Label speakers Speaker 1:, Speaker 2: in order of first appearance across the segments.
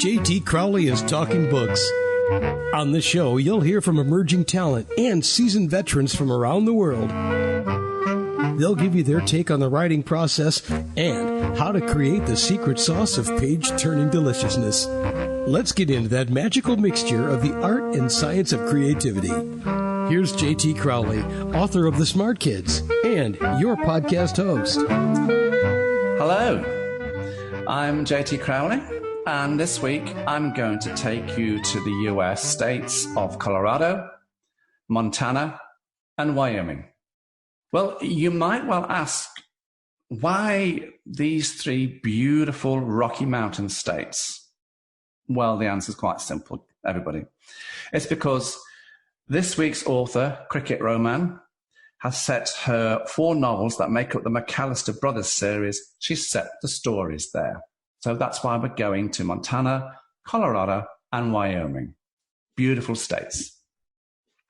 Speaker 1: J.T. Crowley is Talking Books. On the show, you'll hear from emerging talent and seasoned veterans from around the world. They'll give you their take on the writing process and how to create the secret sauce of page-turning deliciousness. Let's get into that magical mixture of the art and science of creativity. Here's J.T. Crowley, author of The Smart Kids, and your podcast host.
Speaker 2: Hello, I'm J.T. Crowley, and this week I'm going to take you to the U.S. states of Colorado, Montana, and Wyoming. Well, you might well ask, why these three beautiful Rocky Mountain states? Well, the answer is quite simple, everybody. It's because this week's author, Cricket Rohman, has set her 4 novels that make up the Mcallister Brothers series. She's set the stories there. So that's why we're going to Montana, Colorado, and Wyoming. Beautiful states.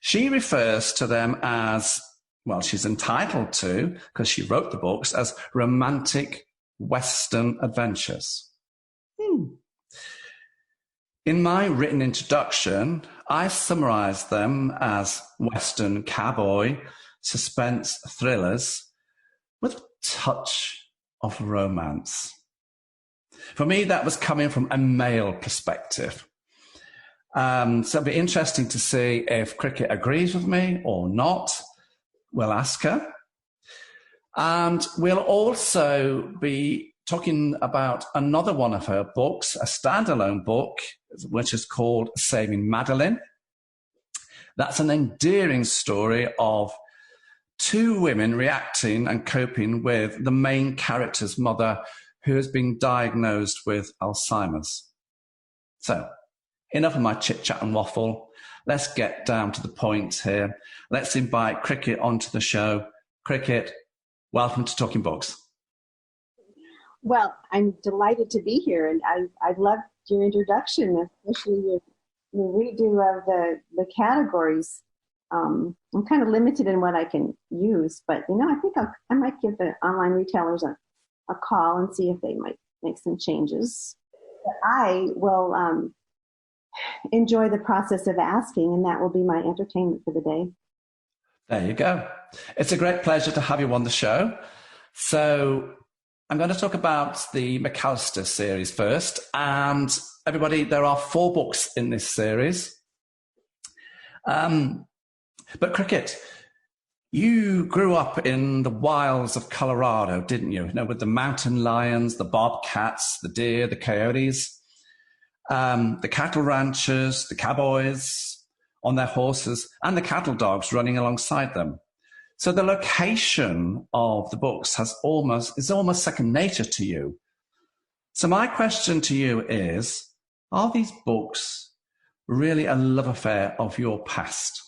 Speaker 2: She refers to them as, well, she's entitled to, because she wrote the books, as romantic Western adventures. In my written introduction, I summarized them as Western cowboy suspense thrillers with a touch of romance. For me, that was coming from a male perspective. So it'll be interesting to see if Cricket agrees with me or not. We'll ask her. And we'll also be talking about another one of her books, a standalone book, which is called Saving Madeleine. That's an endearing story of 2 women reacting and coping with the main character's mother, who has been diagnosed with Alzheimer's. So, enough of my chit-chat and waffle. Let's get down to the point here. Let's invite Cricket onto the show. Cricket, welcome to Talking Books.
Speaker 3: Well, I'm delighted to be here, and I loved your introduction, especially your redo of the categories. I'm kind of limited in what I can use, but I think I might give the online retailers a call and see if they might make some changes. But I will enjoy the process of asking, and that will be my entertainment for the day.
Speaker 2: There you go. It's a great pleasure to have you on the show. So I'm going to talk about the Mcallister series first. And everybody, there are 4 books in this series. But Cricket, you grew up in the wilds of Colorado, didn't you? With the mountain lions, the bobcats, the deer, the coyotes, the cattle ranchers, the cowboys on their horses, and the cattle dogs running alongside them. So the location of the books is almost second nature to you. So my question to you is, are these books really a love affair of your past?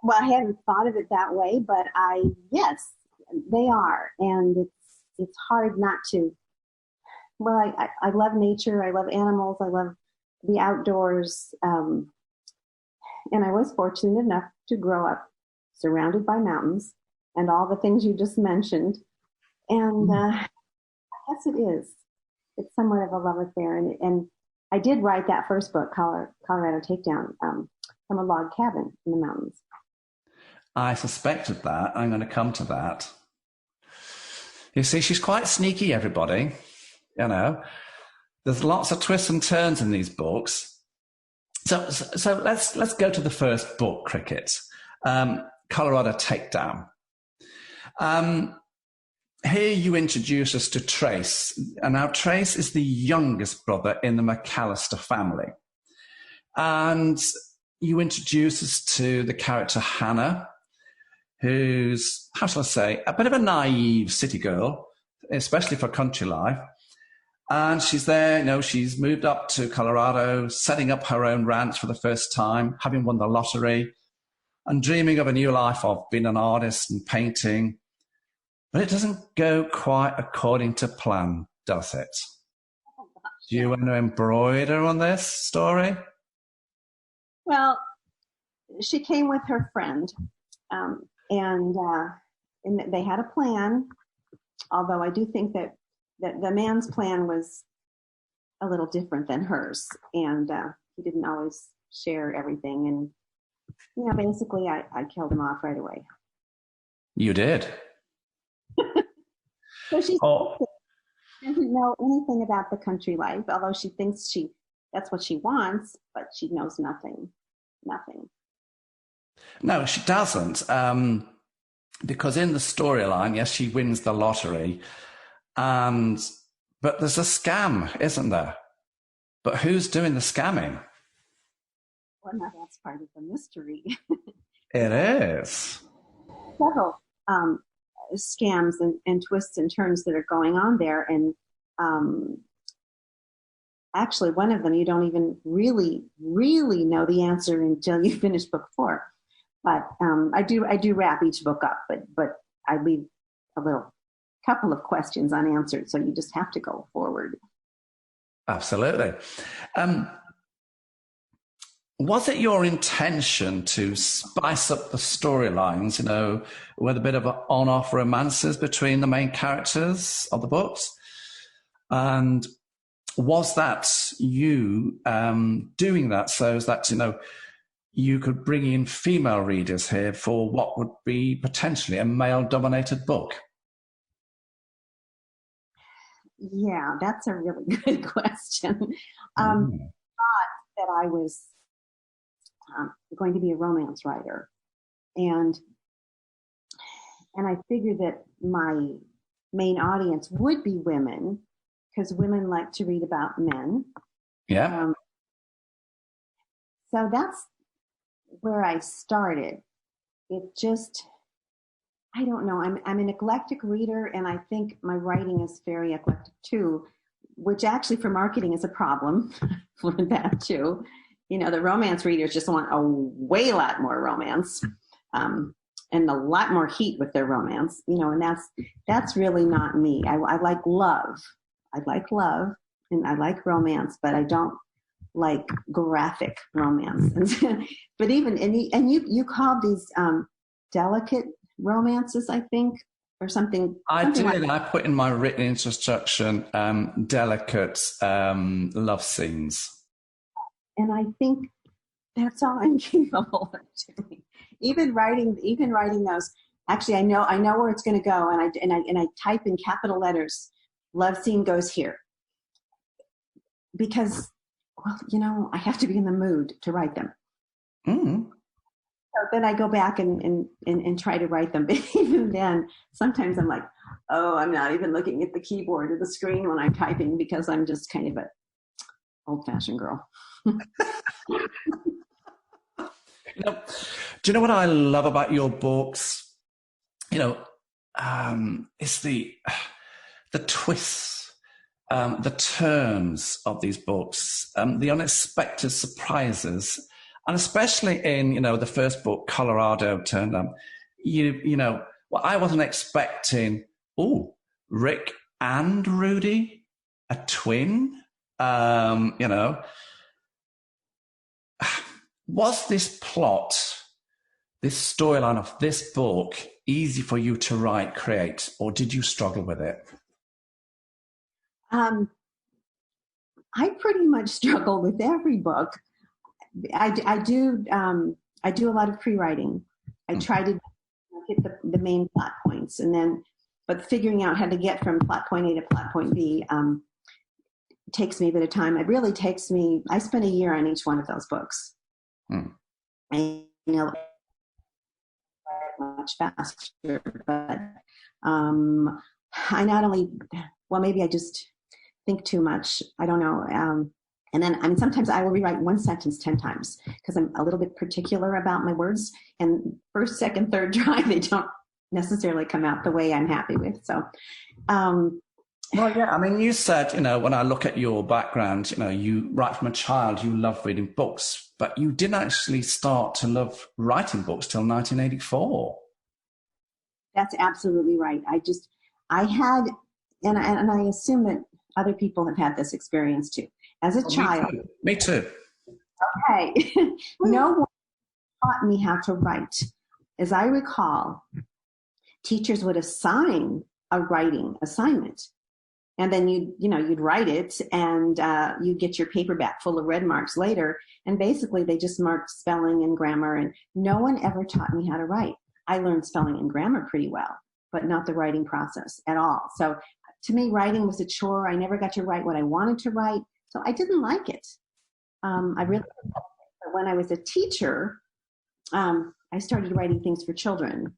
Speaker 3: Well, I hadn't thought of it that way, but yes, they are. And it's hard not to. Well, I love nature. I love animals. I love the outdoors. And I was fortunate enough to grow up surrounded by mountains and all the things you just mentioned. And I guess it is. It's somewhat of a love affair. And I did write that first book, Colorado Takedown, from a log cabin in the mountains.
Speaker 2: I suspected that. I'm going to come to that. You see, she's quite sneaky, everybody. There's lots of twists and turns in these books. So let's go to the first book, Cricket, Colorado Takedown. Here you introduce us to Trace, and now Trace is the youngest brother in the Mcallister family. And you introduce us to the character Hannah, who's, how shall I say, a bit of a naive city girl, especially for country life. And she's there, she's moved up to Colorado, setting up her own ranch for the first time, having won the lottery, and dreaming of a new life of being an artist and painting. But it doesn't go quite according to plan, does it? Do you want to embroider on this story?
Speaker 3: Well, she came with her friend, and they had a plan, although I do think that the man's plan was a little different than hers, and he didn't always share everything. And basically, I killed him off right away.
Speaker 2: You did.
Speaker 3: So she
Speaker 2: Oh,
Speaker 3: doesn't know anything about the country life, although she thinks that's what she wants, but she knows nothing. Nothing.
Speaker 2: no, she doesn't. Because in the storyline, yes, she wins the lottery, but there's a scam, isn't there? But who's doing the scamming?
Speaker 3: Well, now that's part of the mystery.
Speaker 2: It is.
Speaker 3: Several scams and twists and turns that are going on there, and actually, one of them you don't even really know the answer until you finish book 4. But I do wrap each book up, but I leave a couple of questions unanswered, so you just have to go forward.
Speaker 2: Absolutely. Was it your intention to spice up the storylines, with a bit of on-off romances between the main characters of the books? And was that you doing that so that, you could bring in female readers here for what would be potentially a male-dominated book?
Speaker 3: Yeah, that's a really good question. I thought that I was going to be a romance writer, and I figured that my main audience would be women, because women like to read about men.
Speaker 2: Yeah.
Speaker 3: So that's where I started. It just, I don't know. I'm an eclectic reader, and I think my writing is very eclectic too, which actually for marketing is a problem for that too. The romance readers just want a way lot more romance, and a lot more heat with their romance, and that's really not me. I like love. I like love, and I like romance, but I don't like graphic romance. But even, and you call these delicate romances, I think, or something.
Speaker 2: I did.
Speaker 3: Like
Speaker 2: I put in my written introduction delicate love scenes.
Speaker 3: And I think that's all I'm capable of doing. Even writing those. Actually, I know where it's going to go, and I type in capital letters. Love scene goes here, because, well, I have to be in the mood to write them.
Speaker 2: Mm.
Speaker 3: So then I go back and try to write them. But even then, sometimes I'm like, oh, I'm not even looking at the keyboard or the screen when I'm typing, because I'm just kind of a old-fashioned girl.
Speaker 2: Do you know what I love about your books? It's the twists, the turns of these books, the unexpected surprises, and especially in the first book, Colorado turned up. Well, I wasn't expecting. Oh, Rick and Rudy, a twin. Was this plot, this storyline of this book, easy for you to write, create, or did you struggle with it?
Speaker 3: I pretty much struggle with every book. I do a lot of pre-writing. I try to hit the main plot points, but figuring out how to get from plot point A to plot point B takes me a bit of time. It really takes me. I spent a year on each one of those books. I much faster, but I not only, well, maybe I just think too much. I don't know. And then, sometimes I will rewrite one sentence 10 times because I'm a little bit particular about my words. And first, second, third try, they don't necessarily come out the way I'm happy with. So,
Speaker 2: well, yeah, you said, when I look at your background, you right from a child, you love reading books, but you didn't actually start to love writing books till 1984.
Speaker 3: That's absolutely right. I had, and I assume that other people have had this experience too. As a child.
Speaker 2: Me too.
Speaker 3: Okay. No one taught me how to write. As I recall, teachers would assign a writing assignment. And then you'd write it, and you'd get your paperback full of red marks later. And basically, they just marked spelling and grammar. And no one ever taught me how to write. I learned spelling and grammar pretty well, but not the writing process at all. So to me, writing was a chore. I never got to write what I wanted to write, so I didn't like it. I really. But when I was a teacher, I started writing things for children,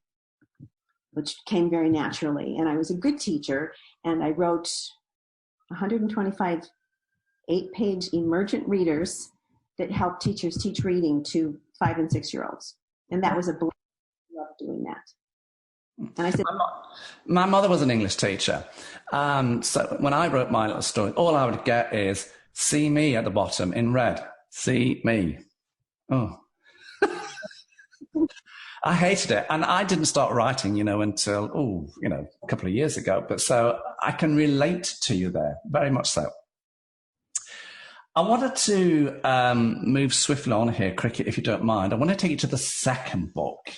Speaker 3: which came very naturally. And I was a good teacher, and I wrote 125 8-page emergent readers that helped teachers teach reading to 5 and 6-year-olds. And that was a blessing. I loved doing that. And I said,
Speaker 2: my mother was an English teacher. So when I wrote my little story, all I would get is "see me" at the bottom in red. See me. Oh. I hated it. And I didn't start writing, until, a couple of years ago. But so I can relate to you there, very much so. I wanted to move swiftly on here, Cricket, if you don't mind. I want to take you to the second book.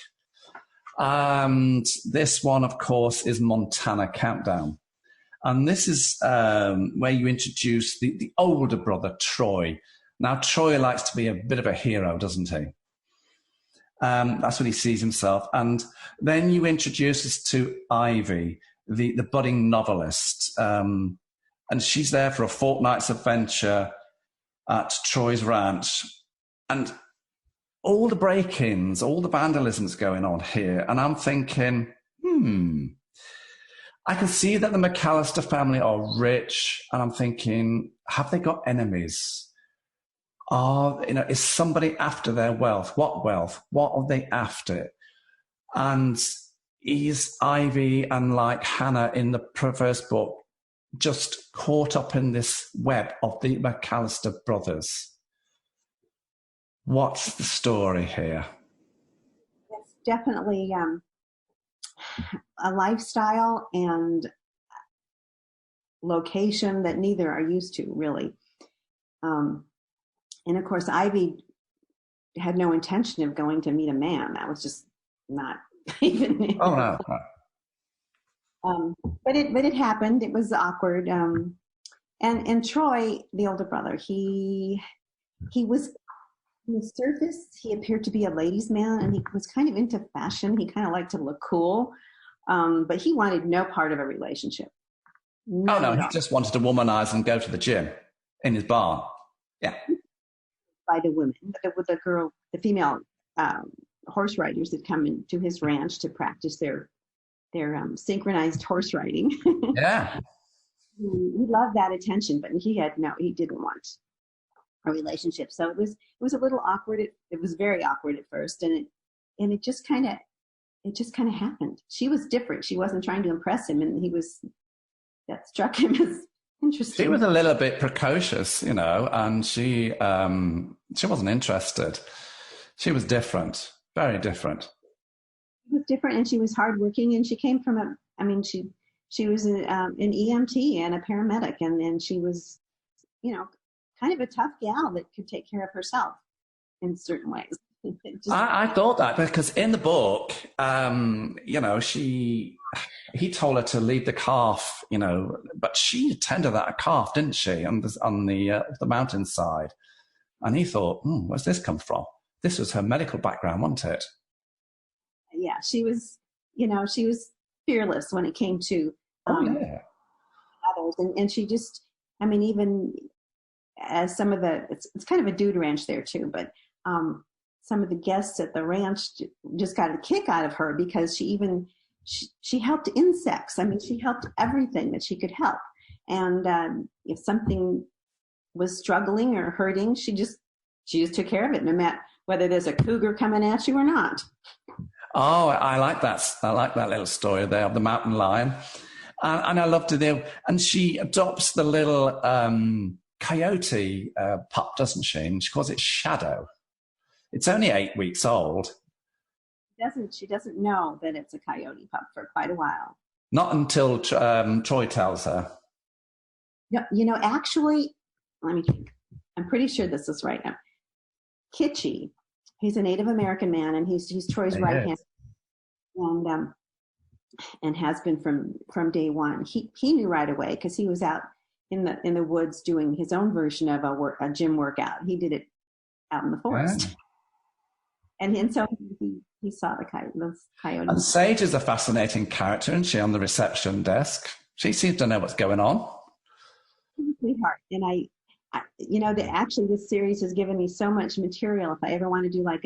Speaker 2: And this one, of course, is Montana Countdown. And this is where you introduce the older brother, Troy. Now, Troy likes to be a bit of a hero, doesn't he? That's what he sees himself. And then you introduce us to Ivy, the budding novelist. And she's there for a fortnight's adventure at Troy's ranch. And all the break-ins, all the vandalisms going on here. And I'm thinking, I can see that the Mcallister family are rich. And I'm thinking, have they got enemies? Is somebody after their wealth? What wealth? What are they after? And is Ivy and like Hannah in the first book just caught up in this web of the Mcallister brothers? What's the story here?
Speaker 3: It's definitely a lifestyle and location that neither are used to, really. And of course, Ivy had no intention of going to meet a man. That was just not even.
Speaker 2: Oh no!
Speaker 3: But it happened. It was awkward. And Troy, the older brother, he was on the surface. He appeared to be a ladies' man, and he was kind of into fashion. He kind of liked to look cool, but he wanted no part of a relationship.
Speaker 2: No, he just wanted to womanize and go to the gym in his barn. Yeah.
Speaker 3: By the women, the female horse riders that come into his ranch to practice their synchronized horse riding.
Speaker 2: Yeah.
Speaker 3: He loved that attention, but he didn't want a relationship. So it was a little awkward. It was very awkward at first, and it just kind of happened. She was different. She wasn't trying to impress him, and that struck him as interesting.
Speaker 2: She was a little bit precocious, and she wasn't interested. She was different, very different.
Speaker 3: She was different, and she was hardworking, and she came from she was an EMT and a paramedic, and she was, kind of a tough gal that could take care of herself in certain ways.
Speaker 2: I thought that because in the book, he told her to leave the calf, but she tended that calf, didn't she, on the mountainside? And he thought, where's this come from? This was her medical background, wasn't it?
Speaker 3: Yeah, she was fearless when it came to others, and she just, even as some of it's kind of a dude ranch there too, but some of the guests at the ranch just got a kick out of her because she helped insects. She helped everything that she could help. And if something was struggling or hurting, she just took care of it, no matter whether there's a cougar coming at you or not.
Speaker 2: Oh, I like that. I like that little story there of the mountain lion. And I loved it there. And she adopts the little coyote pup, doesn't she? And she calls it Shadow. It's only 8 weeks old.
Speaker 3: She doesn't know that it's a coyote pup for quite a while.
Speaker 2: Not until Troy tells her.
Speaker 3: No, actually, let me think. I'm pretty sure this is right now. Kitchie, he's a Native American man, and he's Troy's right hand. And and has been from day one. He knew right away because he was out in the woods doing his own version of a gym workout. He did it out in the forest.
Speaker 2: Yeah.
Speaker 3: And so he saw those coyotes.
Speaker 2: And Sage is a fascinating character, isn't she, on the reception desk? She seems to know what's going on.
Speaker 3: Sweetheart. And actually this series has given me so much material. If I ever want to do like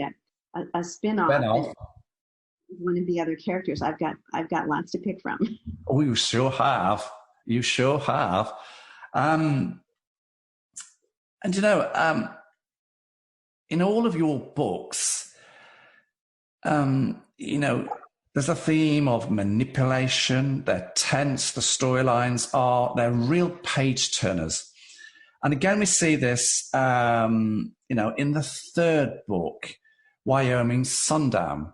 Speaker 3: a spin-off. One of the other characters, I've got lots to pick from.
Speaker 2: Oh, you sure have. You sure have. And in all of your books, there's a theme of manipulation. They're tense. The storylines they're real page turners. And again, we see this, in the third book, Wyoming Sundown.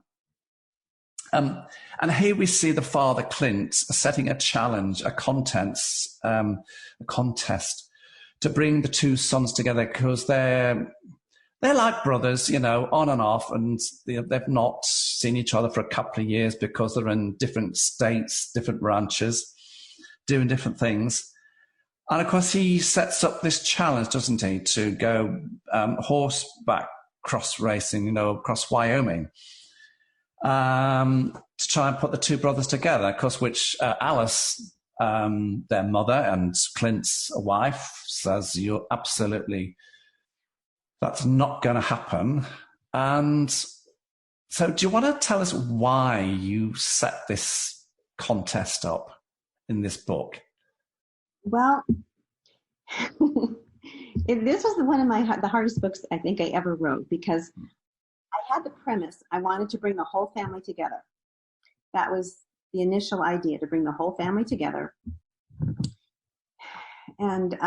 Speaker 2: And here we see the father Clint setting a challenge, a contest to bring the two sons together because they're like brothers, on and off, and they've not seen each other for a couple of years because they're in different states, different ranches, doing different things. And of course, he sets up this challenge, doesn't he, to go horseback cross racing, across Wyoming. To try and put the two brothers together, of course, which Alice, their mother and Clint's wife, says that's not going to happen. And so do you want to tell us why you set this contest up in this book?
Speaker 3: Well, this was one of the hardest books I think I ever wrote because I had the premise. I wanted to bring the whole family together. That was the initial idea, to bring the whole family together. And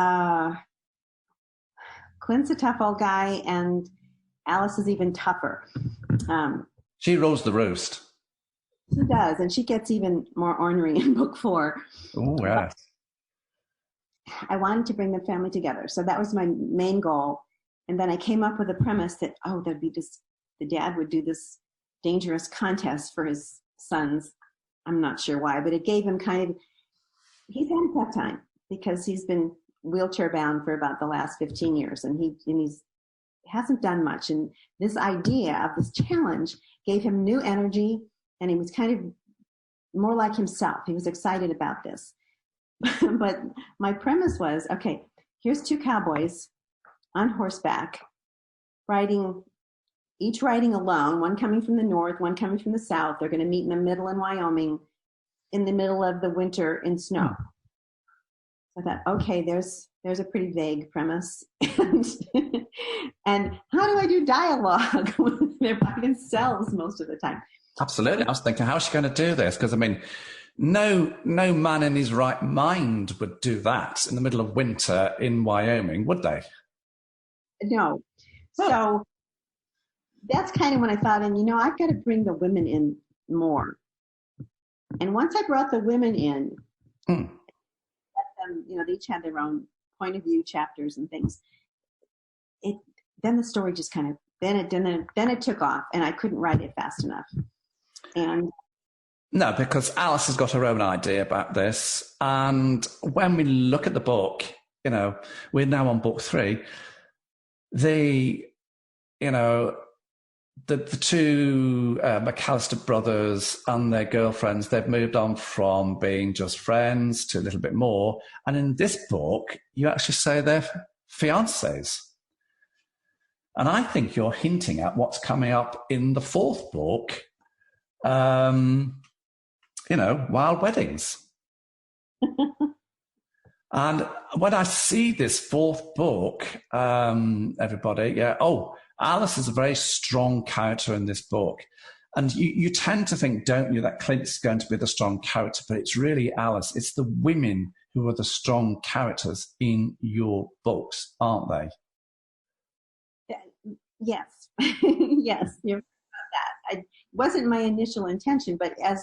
Speaker 3: Clint's a tough old guy, and Alice is even tougher.
Speaker 2: She rules the roost.
Speaker 3: She does, and she gets even more ornery in book 4.
Speaker 2: Oh, yes.
Speaker 3: I wanted to bring the family together. So that was my main goal. And then I came up with a premise that, there'd be the dad would do this dangerous contest for his sons. I'm not sure why, but it gave him he's had a tough time because he's been wheelchair bound for about the last 15 years and he hasn't done much. And this idea of this challenge gave him new energy and he was kind of more like himself. He was excited about this. But my premise was, okay, here's 2 cowboys on horseback each riding alone, one coming from the north, one coming from the south. They're going to meet in the middle in Wyoming in the middle of the winter in snow. So I thought, okay, there's a pretty vague premise. And how do I do dialogue when they're by themselves most of the time?
Speaker 2: Absolutely. I was thinking, how's she going to do this? Because, no man in his right mind would do that in the middle of winter in Wyoming, would they?
Speaker 3: No. So that's kind of when I thought, I've got to bring the women in more. And once I brought the women in, let them, they each had their own point of view chapters and things. Then the story just kind of, then it took off and I couldn't write it fast enough. And
Speaker 2: no, because Alice has got her own idea about this. And when we look at the book, we're now on book 3, the two Mcallister brothers and their girlfriends, they've moved on from being just friends to a little bit more. And in this book, you actually say they're fiancés. And I think you're hinting at what's coming up in the 4th book, Wild Weddings. And when I see this 4th book, everybody, Alice is a very strong character in this book. And you tend to think, don't you, that Clint's going to be the strong character, but it's really Alice. It's the women who are the strong characters in your books, aren't they?
Speaker 3: Yes. Yes, you're right about that. It wasn't my initial intention, but as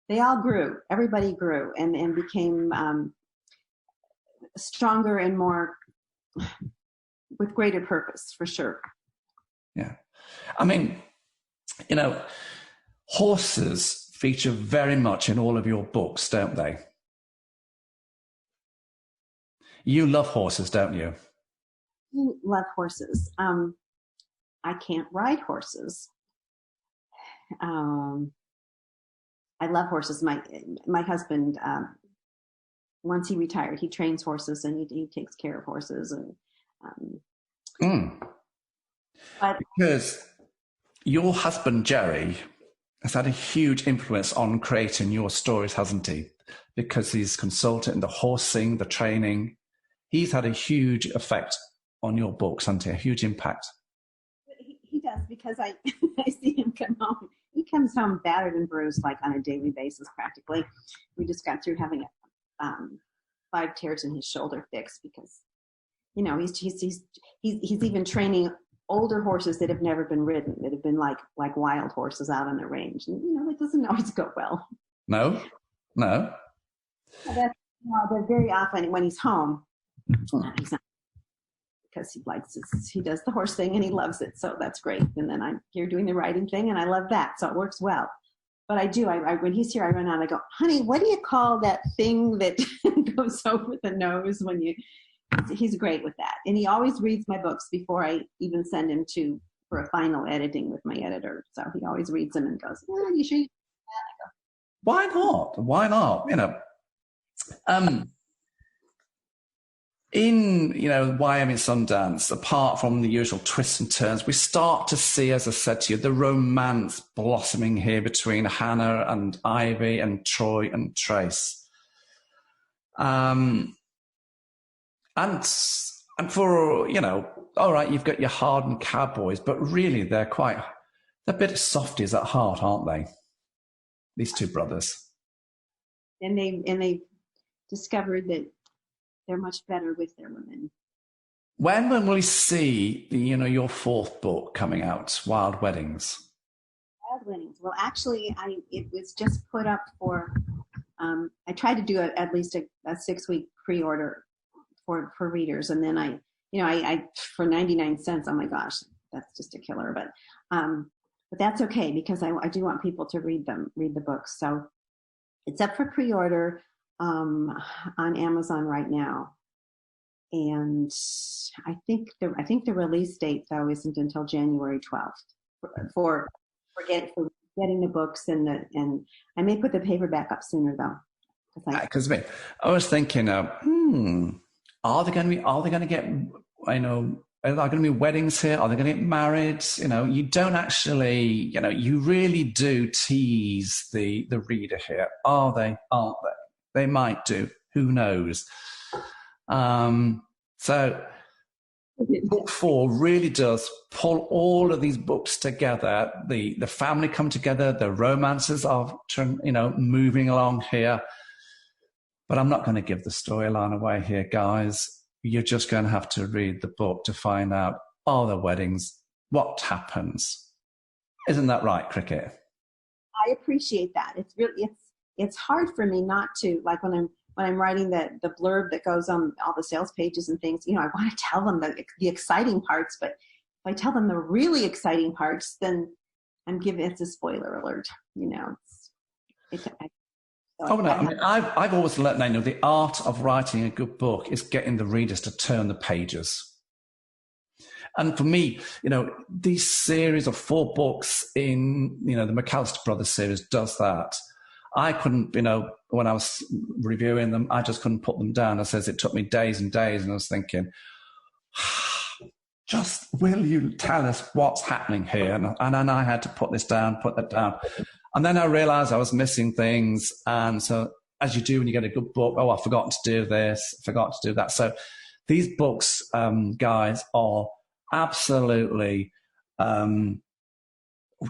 Speaker 3: they all grew, everybody grew and became stronger and more with greater purpose, for sure.
Speaker 2: Yeah. Horses feature very much in all of your books, don't they? You love horses, don't you?
Speaker 3: I love horses. I can't ride horses. I love horses. My husband, once he retired, he trains horses and he takes care of horses. And but
Speaker 2: because your husband Jerry has had a huge influence on creating your stories, hasn't he? Because he's consultant in the horsing, the training. He's had a huge effect on your books, hasn't he? A huge impact.
Speaker 3: He does, because I see him come home. He comes home battered and bruised, like on a daily basis, practically. We just got through having 5 tears in his shoulder fixed because, you know, he's even training older horses that have never been ridden, that have been like wild horses out on the range, and you know, it doesn't always go well.
Speaker 2: No.
Speaker 3: They're very often when he's home. He's not, because he does the horse thing and he loves it, so that's great. And then I'm here doing the riding thing, and I love that, so it works well. But I do. When he's here, I run out. I go, honey, what do you call that thing that goes over the nose when you? He's great with that, and he always reads my books before I even send him for a final editing with my editor. So he always reads them and goes, "You sure?" I go,
Speaker 2: Why not? Why not? You know, in Wyoming Sundance, apart from the usual twists and turns, we start to see, as I said to you, the romance blossoming here between Hannah and Ivy and Troy and Trace. And for, all right, you've got your hardened cowboys, but really they're a bit softies at heart, aren't they? These 2 brothers.
Speaker 3: And they discovered that they're much better with their women.
Speaker 2: When will we see your 4th book coming out, Wild Weddings?
Speaker 3: Wild Weddings. Well, actually, it was just put up for. I tried to do at least a 6-week pre-order for readers, and then I for 99 cents. Oh my gosh, that's just a killer. But that's okay, because I do want people to read the books. So it's up for pre-order on Amazon right now, and I think the release date though isn't until January 12th for getting the books, and I may put the paperback up sooner though.
Speaker 2: Because I was thinking, are they going to get, are there going to be weddings here? Are they going to get married? You don't actually, you really do tease the reader here. Are they? Aren't they? They might do. Who knows? So book 4 really does pull all of these books together. The family come together. The romances are, moving along here. But I'm not going to give the storyline away here, guys. You're just going to have to read the book to find out, are there weddings? What happens? Isn't that right, Cricket?
Speaker 3: I appreciate that. It's really, it's hard for me not to, like when I'm writing the blurb that goes on all the sales pages and things, I want to tell them the exciting parts, but if I tell them the really exciting parts, then it's a spoiler alert,
Speaker 2: I've always learned, the art of writing a good book is getting the readers to turn the pages. And for me, these series of 4 books in, the Mcallister Brothers series does that. I couldn't, when I was reviewing them, I just couldn't put them down. It took me days and days, and I was thinking, just will you tell us what's happening here? And then I had to put that down. And then I realized I was missing things. And so, as you do when you get a good book, I forgot to do this, forgot to do that. So these books, guys, are absolutely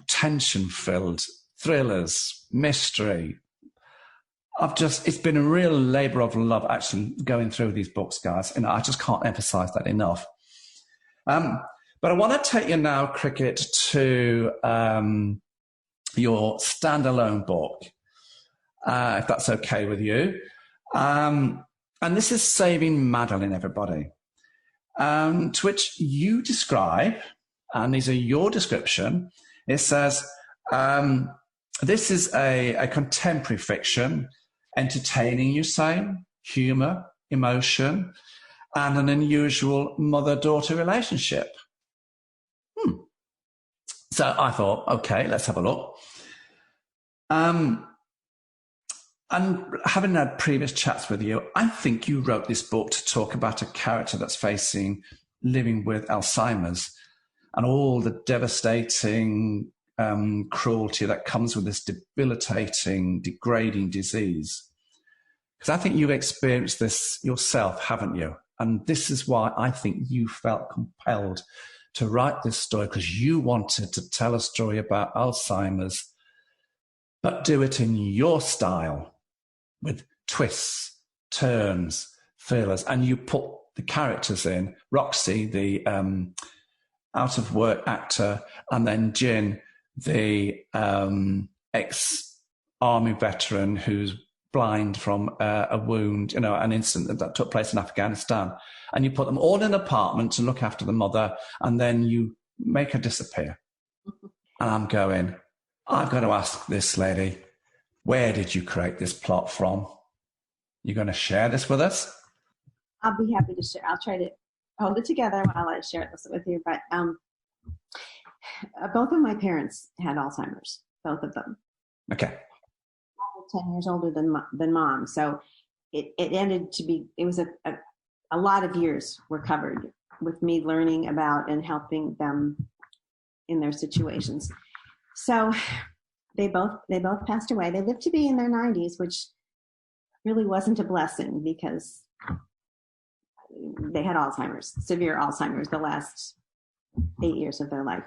Speaker 2: tension-filled, thrillers, mystery. It's been a real labor of love actually going through these books, guys. I just can't emphasize that enough. But I want to take you now, Cricket, to your standalone book, if that's okay with you. And this is Saving Madeleine, everybody, to which you describe, and these are your description. It says, This is a contemporary fiction, entertaining, you say, humour, emotion, and an unusual mother-daughter relationship. So I thought, okay, let's have a look. And having had previous chats with you, I think you wrote this book to talk about a character that's living with Alzheimer's and all the devastating cruelty that comes with this debilitating, degrading disease. Because I think you've experienced this yourself, haven't you? And this is why I think you felt compelled to write this story, because you wanted to tell a story about Alzheimer's, but do it in your style, with twists, turns, fillers, and you put the characters in, Roxy, the out-of-work actor, and then Jin, the ex-army veteran who's blind from a wound, an incident that took place in Afghanistan. And you put them all in an apartment to look after the mother, and then you make her disappear. And I'm going, I've got to ask this lady, where did you create this plot from? You're going to share this with us?
Speaker 3: I'll be happy to share. I'll try to hold it together while I share this with you. But both of my parents had Alzheimer's, both of them.
Speaker 2: Okay.
Speaker 3: 10 years older than mom. So it ended to be, it was a lot of years were covered with me learning about and helping them in their situations. So they both passed away. They lived to be in their 90s, which really wasn't a blessing because they had Alzheimer's, severe Alzheimer's, the last 8 years of their life.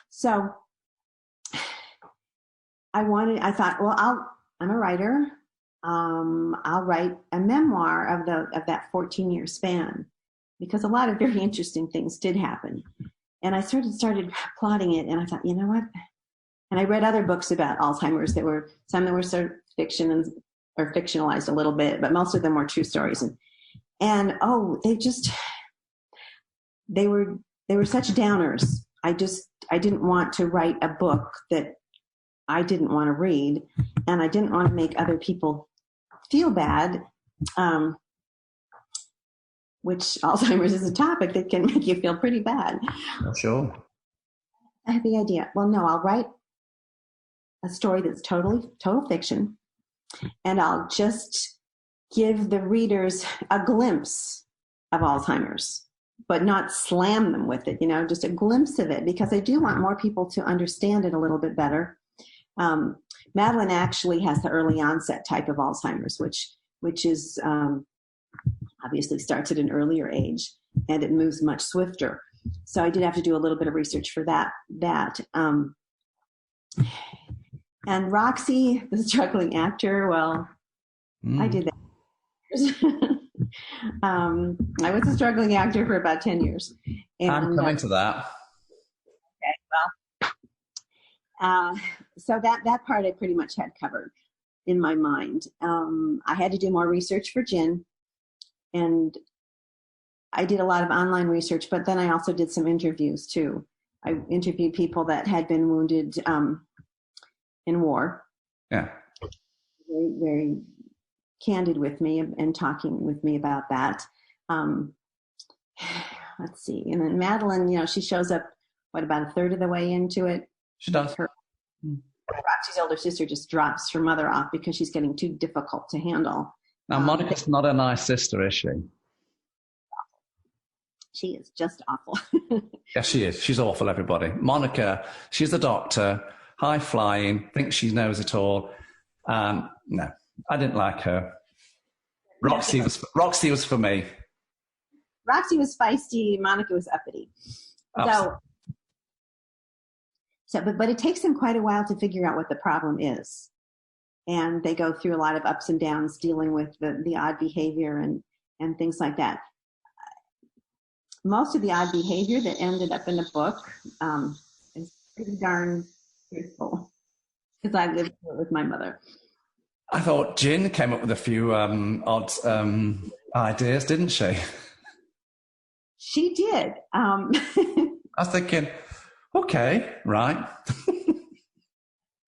Speaker 3: So I thought, well, I'm a writer. I'll write a memoir of that 14-year span, because a lot of very interesting things did happen. And I started plotting it, and I thought, you know what? And I read other books about Alzheimer's some that were sort of fiction or fictionalized a little bit, but most of them were true stories. And they were such downers. I didn't want to write a book that I didn't want to read, and I didn't want to make other people feel bad, which Alzheimer's is a topic that can make you feel pretty bad.
Speaker 2: Sure.
Speaker 3: I had the idea, well, no, I'll write a story that's total fiction, and I'll just give the readers a glimpse of Alzheimer's, but not slam them with it, just a glimpse of it, because I do want more people to understand it a little bit better. Madeline actually has the early onset type of Alzheimer's, which is obviously starts at an earlier age, and it moves much swifter. So I did have to do a little bit of research for that. And Roxy, the struggling actor, well, I did that. I was a struggling actor for about 10 years. And,
Speaker 2: I'm coming to that.
Speaker 3: Okay, well, so that part I pretty much had covered in my mind. I had to do more research for Jin, and I did a lot of online research, but then I also did some interviews too. I interviewed people that had been wounded in war.
Speaker 2: Yeah.
Speaker 3: Very, very candid with me and talking with me about that. Let's see. And then Madeline, she shows up, about a third of the way into it?
Speaker 2: She does.
Speaker 3: Roxy's older sister just drops her mother off because she's getting too difficult to handle.
Speaker 2: Now, Monica's not a nice sister, is she?
Speaker 3: She is just awful.
Speaker 2: Yes, she is. She's awful, everybody. Monica, she's the doctor, high-flying, thinks she knows it all. No, I didn't like her. Roxy was for me.
Speaker 3: Roxy was feisty. Monica was uppity. But it takes them quite a while to figure out what the problem is. And they go through a lot of ups and downs dealing with the odd behavior and things like that. Most of the odd behavior that ended up in the book is pretty darn truthful, because I lived through it with my mother.
Speaker 2: I thought Jin came up with a few odd ideas, didn't she?
Speaker 3: She did.
Speaker 2: I was thinking, okay, right.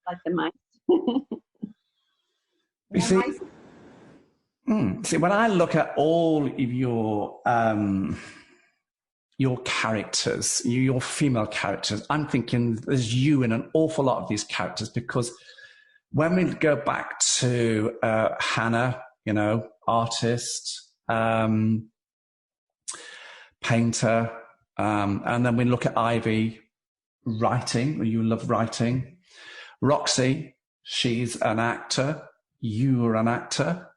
Speaker 3: like the mice.
Speaker 2: You see, when I look at all of your characters, your female characters, I'm thinking there's you in an awful lot of these characters, because when we go back to Hannah, artist, painter, and then we look at Ivy, writing, you love writing. Roxy, she's an actor, you are an actor.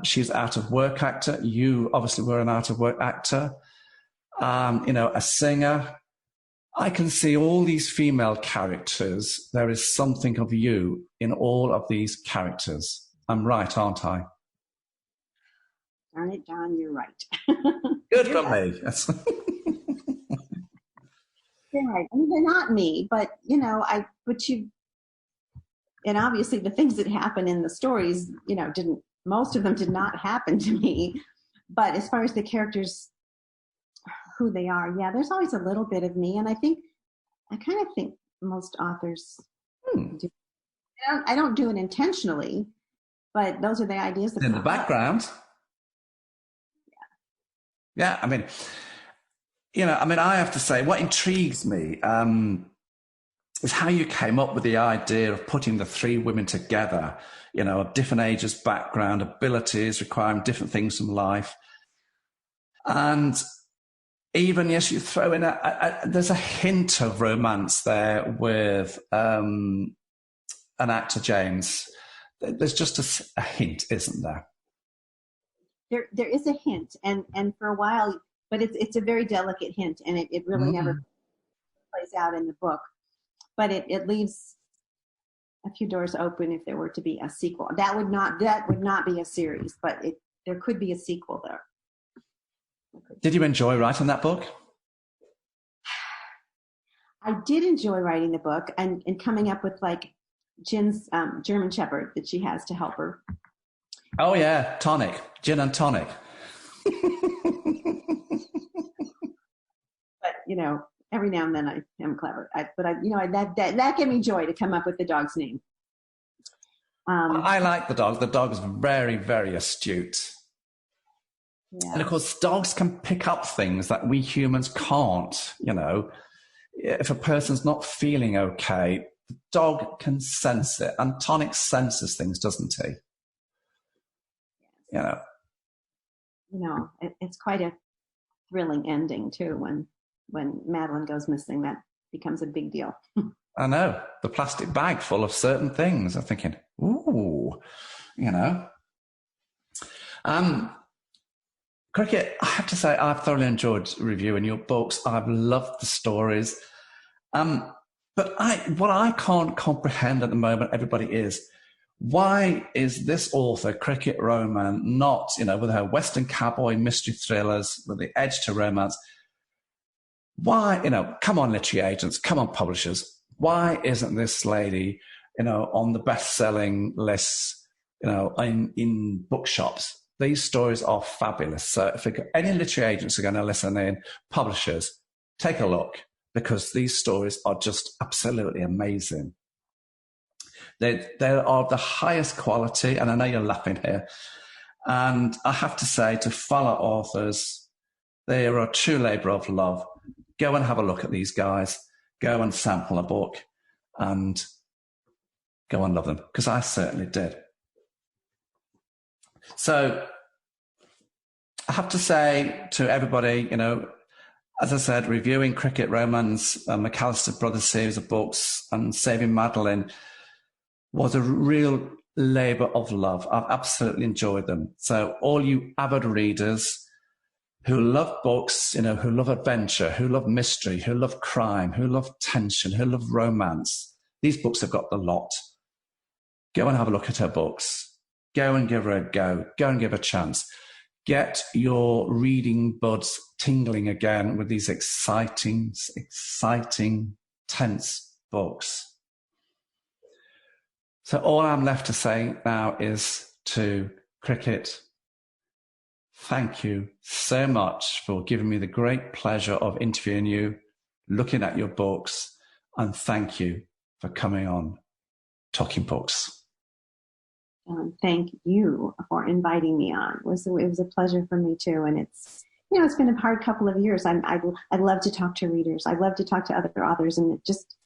Speaker 2: She's out of work actor, you obviously were an out of work actor. A singer. I can see all these female characters. There is something of you in all of these characters. I'm right, aren't I?
Speaker 3: Darn it, John, you're right.
Speaker 2: Good for me.
Speaker 3: You're right. I mean, they're not me, but and obviously the things that happen in the stories, most of them did not happen to me. But as far as the characters, who they are, yeah, there's always a little bit of me. And I kind of think most authors do. I don't do it intentionally, but those are the ideas that
Speaker 2: in the background. Yeah, I mean, I have to say, what intrigues me is how you came up with the idea of putting the three women together, of different ages, background, abilities, requiring different things from life. And even, yes, you throw in there's a hint of romance there with an actor, James. There's just a hint, isn't there?
Speaker 3: There is a hint, and for a while, but it's a very delicate hint, and it really never plays out in the book. But it leaves a few doors open if there were to be a sequel. That would not be a series, but there could be a sequel there.
Speaker 2: Did you enjoy writing that book?
Speaker 3: I did enjoy writing the book and coming up with like Gin's German Shepherd that she has to help her.
Speaker 2: Oh yeah, tonic, gin and tonic.
Speaker 3: But every now and then I am clever. That gave me joy to come up with the dog's name.
Speaker 2: I like the dog. The dog's very, very astute. Yeah. And of course, dogs can pick up things that we humans can't. If a person's not feeling okay, the dog can sense it. And Tonic senses things, doesn't he?
Speaker 3: It's quite a thrilling ending too. When Madeline goes missing, that becomes a big deal.
Speaker 2: I know, the plastic bag full of certain things. I'm thinking, ooh, Cricket, I have to say, I've thoroughly enjoyed reviewing your books. I've loved the stories. But what I can't comprehend at the moment, everybody, is why is this author, Cricket Rohman, not, with her Western cowboy mystery thrillers, with the edge to romance, why, come on, literary agents, come on, publishers, why isn't this lady, on the best-selling lists, in bookshops? These stories are fabulous. So if any literary agents are going to listen in, publishers, take a look, because these stories are just absolutely amazing. They are the highest quality, and I know you're laughing here. And I have to say, to fellow authors, they are a true labour of love. Go and have a look at these guys. Go and sample a book and go and love them, because I certainly did. So I have to say to everybody, as I said, reviewing Cricket Rohman's Mcallister Brothers series of books and Saving Madeleine was a real labour of love. I've absolutely enjoyed them. So all you avid readers who love books, who love adventure, who love mystery, who love crime, who love tension, who love romance, these books have got the lot. Go and have a look at her books. Go and give her a go. Go and give her a chance. Get your reading buds tingling again with these exciting, tense books. So all I'm left to say now is to Cricket, thank you so much for giving me the great pleasure of interviewing you, looking at your books, and thank you for coming on Talking Books.
Speaker 3: Thank you for inviting me on. It was a pleasure for me too. And it's been a hard couple of years. I love to talk to readers. I love to talk to other authors, and it just,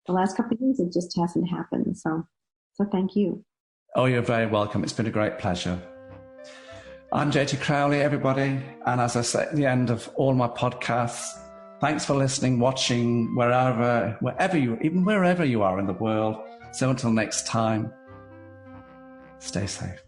Speaker 3: the last couple of years, it just hasn't happened. So thank you.
Speaker 2: Oh, you're very welcome. It's been a great pleasure. I'm JT Crowley, everybody. And as I say at the end of all my podcasts, thanks for listening, watching, wherever you are in the world. So until next time, stay safe.